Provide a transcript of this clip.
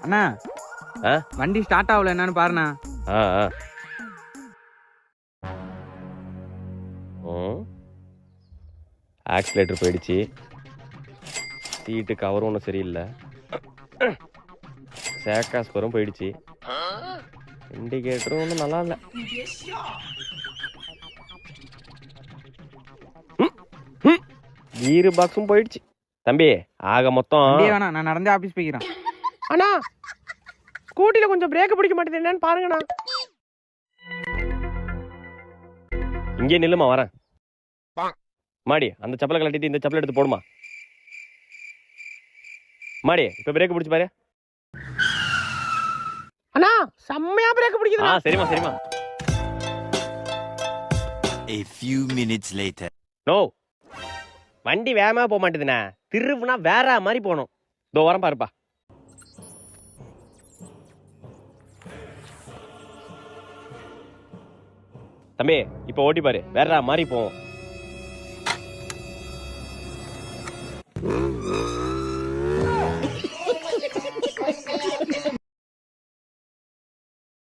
அண்ணா வண்டி ஸ்டார்ட் ஆகல என்னன்னு பாருண்ணா. ஆக்சிலேட்டர் போயிடுச்சு, சீட்டு கவரும் ஒன்றும் சரியில்லை, சேக்காஸ்பரும் போயிடுச்சு, இண்டிகேட்டரும் ஒன்றும் நல்லா இல்லை. கீரு பாக்ஸும் போயிடுச்சு. தம்பி ஆக மொத்தம் வேணாம், நான் நடந்தே ஆபீஸ் போய்க்கிறேன். அண்ணா ஸ்கூட்டில கொஞ்சம் பிரேக் பிடிக்க மாட்டேது, என்னன்னு பாருங்கண்ணா. இங்கே நில்லுமா, வரேன். மாடி அந்த செப்பலை கழட்டிட்டு இந்த செப்பலை எடுத்து போடுமா. மாடி இப்ப பிரேக் பிடிச்சு பாரு. அண்ணா செம்மையா பிரேக் பிடிக்குது. சரிமா சரிமா. A few minutes later. No, வண்டி வேகமா போக மாட்டேதுண்ணா, திருவுனா வேற மாதிரி போகணும். இதோ வரேன் பாருப்பா. தம்பி இப்ப ஓட்டி பாரு, வேற மாதிரி போவோம்.